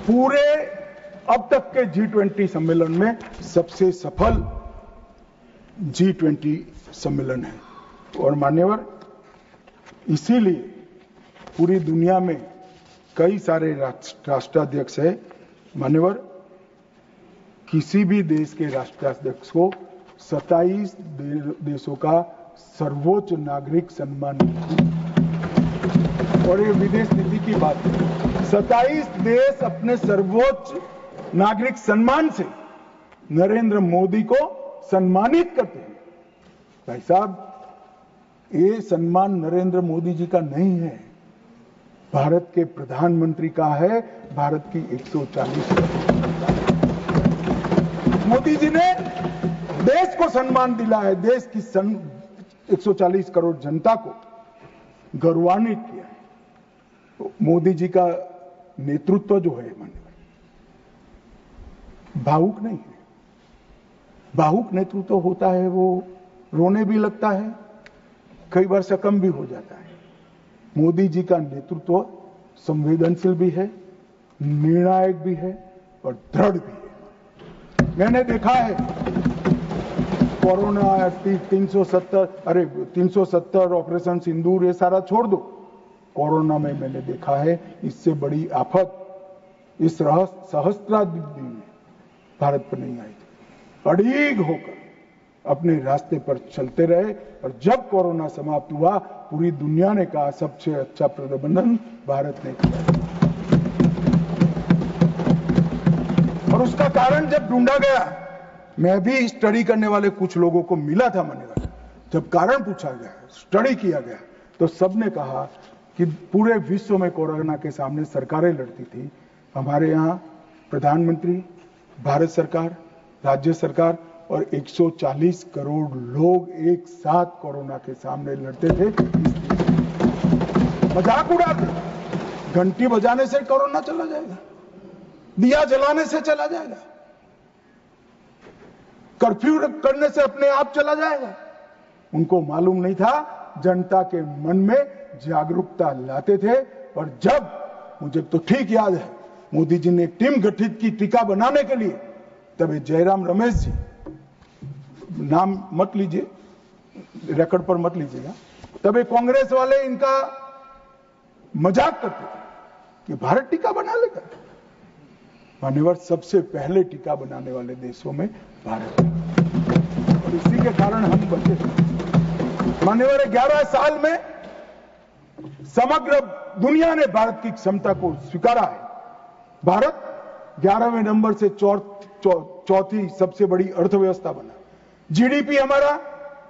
पूरे अब तक के G20 सम्मेलन में सबसे सफल G20 सम्मेलन है। और मान्यवर, इसीलिए पूरी दुनिया में कई सारे राष्ट्राध्यक्ष है। मान्यवर, किसी भी देश के राष्ट्राध्यक्ष को 27 देशों का सर्वोच्च नागरिक सम्मान और ये विदेश नीति की बात है। 27 देश अपने सर्वोच्च नागरिक सम्मान से नरेंद्र मोदी को सम्मानित करते हैं। भाई साहब, ये सम्मान नरेंद्र मोदी जी का नहीं है, भारत के प्रधानमंत्री का है, भारत की 140 मोदी जी ने देश को सम्मान दिला है, देश की 140 करोड़ जनता को गौरवान्वित किया है। तो मोदी जी का नेतृत्व जो है भावुक नहीं है। भावुक नेतृत्व होता है वो रोने भी लगता है, कई बार शकम भी हो जाता है। मोदी जी का नेतृत्व संवेदनशील भी है, निर्णायक भी है और दृढ़ भी है। मैंने देखा है कोरोना 370 ऑपरेशन सिंदूर ये सारा छोड़ दो, कोरोना में मैंने देखा है इससे बड़ी आफत इस सहस्त्राब्दी में भारत पर नहीं आई थी। अड़ीग होकर अपने रास्ते पर चलते रहे और जब कोरोना समाप्त हुआ पूरी दुनिया ने कहा सबसे अच्छा प्रबंधन भारत ने किया। और उसका कारण जब ढूंढा गया, मैं भी स्टडी करने वाले कुछ लोगों को मिला था मान्यवर, जब कारण पूछा गया, स्टडी किया गया, तो सबने कहा कि पूरे विश्व में कोरोना के सामने सरकारें लड़ती थी, हमारे यहाँ प्रधानमंत्री, भारत सरकार, राज्य सरकार और 140 करोड़ लोग एक साथ कोरोना के सामने लड़ते थे। मजाक उड़ाते, घंटी बजाने से कोरोना चला जाएगा, दिया जलाने से चला जाएगा, कर्फ्यू करने से अपने आप चला जाएगा। उनको मालूम नहीं था जनता के मन में जागरूकता लाते थे। और जब मुझे तो ठीक याद है मोदी जी ने टीम गठित की टीका बनाने के लिए, तब जयराम रमेश जी, नाम मत लीजिए, रिकॉर्ड पर मत लीजिएगा, तब ये कांग्रेस वाले इनका मजाक करते थे कि भारत टीका बना लेगा। मान्यवर, सबसे पहले टीका बनाने वाले देशों में भारत है और इसी के कारण हम बचे थे। मान्यवर, 11 साल में समग्र दुनिया ने भारत की क्षमता को स्वीकारा है। भारत 11वें नंबर से चौथी सबसे बड़ी अर्थव्यवस्था बना। जीडीपी हमारा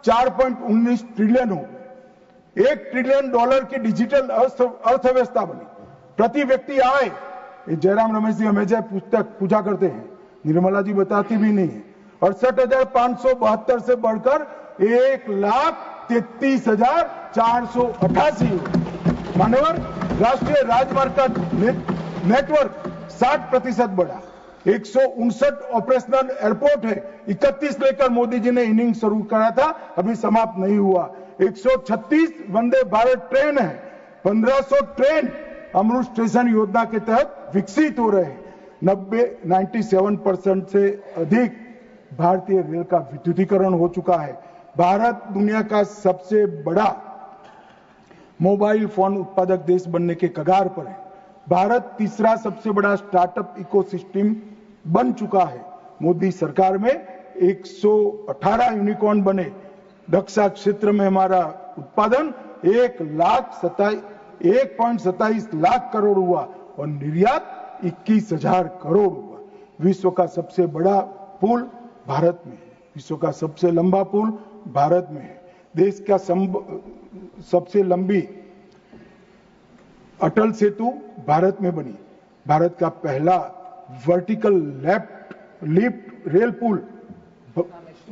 4.19 ट्रिलियन हो गया, $1 ट्रिलियन की डिजिटल अर्थव्यवस्था बनी। प्रति व्यक्ति आय, जयराम रमेश जी हमेशा पूछा करते हैं, निर्मला जी बताती भी नहीं है, 68,572 से बढ़कर 1,33,488 हो। मान्यवर, राष्ट्रीय राजमार्ग का नेटवर्क 60% बढ़ा, 159 ऑपरेशनल एयरपोर्ट है, 31 लेकर मोदी जी ने इनिंग शुरू करा था, अभी समाप्त नहीं हुआ। 136 वंदे भारत ट्रेन है, 1500 ट्रेन अमृत स्टेशन योजना के तहत विकसित हो रहे हैं। 97% से अधिक भारतीय रेल का विद्युतीकरण हो चुका है। भारत दुनिया का सबसे बड़ा मोबाइल फोन उत्पादक देश बनने के कगार पर है। भारत तीसरा सबसे बड़ा स्टार्टअप इकोसिस्टम बन चुका है। मोदी सरकार में 118 यूनिकॉर्न बने। रक्षा क्षेत्र में हमारा उत्पादन 1.27 लाख करोड़ हुआ और निर्यात 21,000 करोड़ हुआ। विश्व का सबसे बड़ा पुल भारत में है, विश्व का सबसे लंबा पुल भारत में है। देश का सबसे लंबी अटल सेतु भारत में बनी। भारत का पहला वर्टिकल लिफ्ट रेल पुल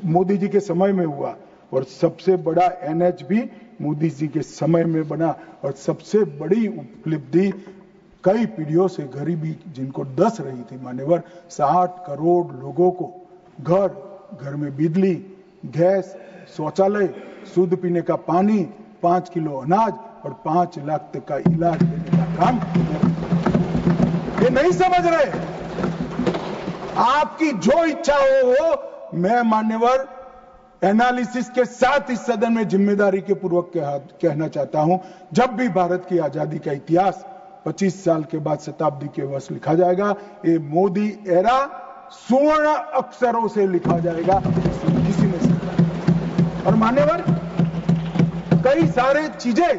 मोदी जी के समय में हुआ और सबसे बड़ा एनएच भी मोदी जी के समय में बना। और सबसे बड़ी उपलब्धि, कई पीढ़ियों से गरीबी जिनको डस रही थी मान्यवर, 60 करोड़ लोगों को घर में बिजली, गैस, शौचालय, शुद्ध पीने का पानी, 5 किलो अनाज और 5 लाख तक का इलाज देने का काम किया। ये नहीं समझ रहे। आपकी जो इच्छा हो वो मैं मान्यवर एनालिसिस के साथ इस सदन में जिम्मेदारी के पूर्वक कहना चाहता हूं, जब भी भारत की आजादी का इतिहास 25 साल के बाद शताब्दी के वर्ष लिखा जाएगा, ये मोदी एरा स्वर्ण अक्षरों से लिखा जाएगा, किसी ने समझा। और मान्यवर कई सारे चीजें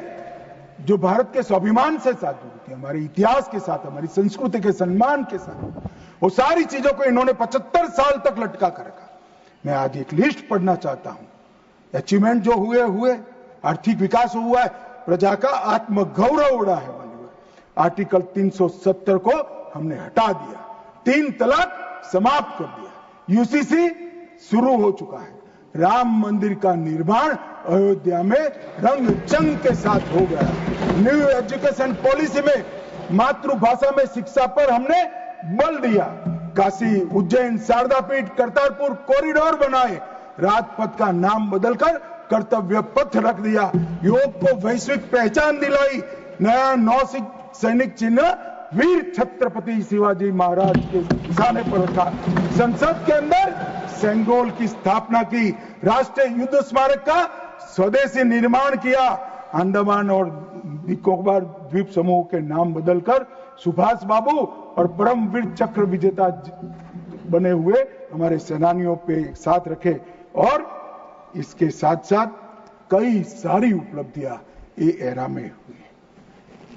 जो भारत के स्वाभिमान से साथ जुड़ती है, हमारे इतिहास के साथ, हमारी संस्कृति के सम्मान के साथ, वो सारी चीजों को इन्होंने 75 साल तक लटका कर रखा। मैं आज एक लिस्ट पढ़ना चाहता हूं। अचीवमेंट जो हुए, आर्थिक विकास हुआ है, प्रजा का आत्मगौरव उड़ा है। आर्टिकल 370 को हमने हटा दिया, 3 तलाक समाप्त कर दिया, यूसीसी शुरू हो चुका है, राम मंदिर का निर्माण अयोध्या में रंग चंग के साथ हो गया, न्यू एजुकेशन पॉलिसी में मातृभाषा में शिक्षा पर हमने बल दिया, काशी उज्जैन शारदा पीठ करतारपुर कॉरिडोर बनाए, राजपथ का नाम बदलकर कर्तव्य पथ रख दिया, योग को वैश्विक पहचान दिलाई, नया नौसिक सैनिक चिन्ह वीर छत्रपति शिवाजी महाराज के निशाने पर रखा, संसद के अंदर सेंगोल की स्थापना की, राष्ट्रीय युद्ध स्मारक का स्वदेशी निर्माण किया, अंडमान और निकोबार द्वीप समूह के नाम बदलकर सुभाष बाबू और परमवीर चक्र विजेता बने हुए हमारे सेनानियों पे एक साथ रखे। और इसके साथ साथ कई सारी उपलब्धियां ये एरा में हुई।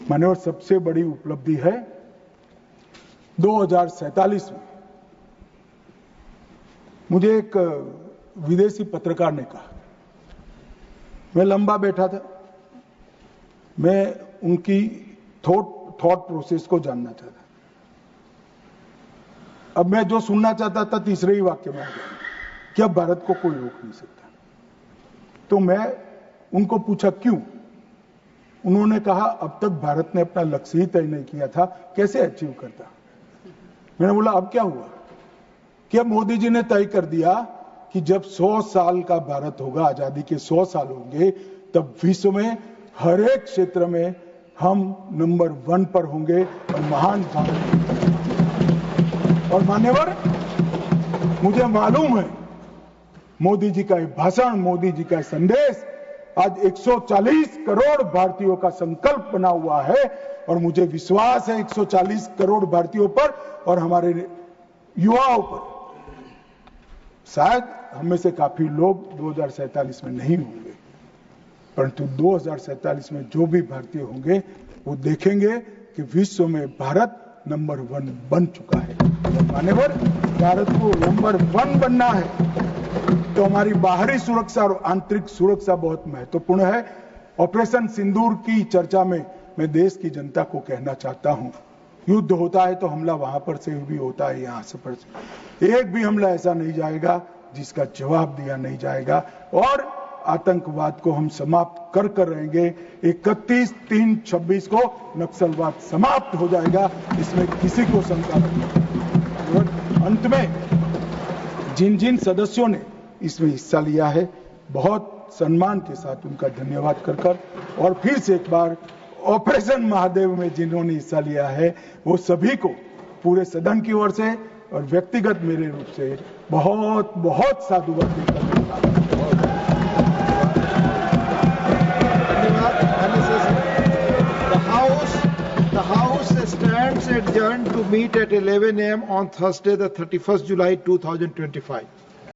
माननीय सबसे बड़ी उपलब्धि है 2047 में मुझे एक विदेशी पत्रकार ने कहा, मैं लंबा बैठा था, मैं उनकी थॉट प्रोसेस को जानना चाहता। अब मैं जो सुनना चाहता था तीसरे ही वाक्य में आ गया कि अब भारत को कोई रोक नहीं सकता। तो मैं उनको पूछा क्यों? उन्होंने कहा अब तक भारत ने अपना लक्ष्य ही तय नहीं किया था, कैसे अचीव करता। मैंने बोला अब क्या हुआ कि अब मोदी जी ने तय कर दिया कि जब 100 साल का भारत होगा, आजादी के 100 साल होंगे, तब विश्व में हर एक क्षेत्र में हम नंबर 1 पर होंगे और महान भारत। और मान्यवर मुझे मालूम है मोदी जी का भाषण, मोदी जी का संदेश आज 140 करोड़ भारतीयों का संकल्प बना हुआ है और मुझे विश्वास है 140 करोड़ भारतीयों पर और हमारे युवाओं पर। शायद हम में से काफी लोग 2047 में नहीं होंगे, परंतु 2047 में जो भी भारतीय होंगे वो देखेंगे कि विश्व में भारत नंबर 1 बन चुका है। मान्यवर भारत को नंबर 1 बनना है तो हमारी बाहरी सुरक्षा और आंतरिक सुरक्षा बहुत महत्वपूर्ण है। ऑपरेशन सिंदूर की चर्चा में मैं देश की जनता को कहना चाहता हूं, युद्ध होता है तो हमला वहां पर से भी होता है, यहां से पर से एक भी हमला ऐसा नहीं जाएगा जिसका जवाब दिया नहीं जाएगा और आतंकवाद को हम समाप्त कर रहेंगे। 31/3/26 को नक्सलवाद समाप्त हो जाएगा, इसमें किसी को शंका नहीं। अंत में जिन जिन सदस्यों ने इसमें हिस्सा लिया है, बहुत सम्मान के साथ उनका धन्यवाद कर और फिर से एक बार ऑपरेशन महादेव में जिन्होंने हिस्सा लिया है वो सभी को पूरे सदन की ओर से और व्यक्तिगत मेरे रूप से बहुत बहुत साधुवाद देकर The House stands adjourned to meet at 11 a.m. on Thursday, the 31st July 2025.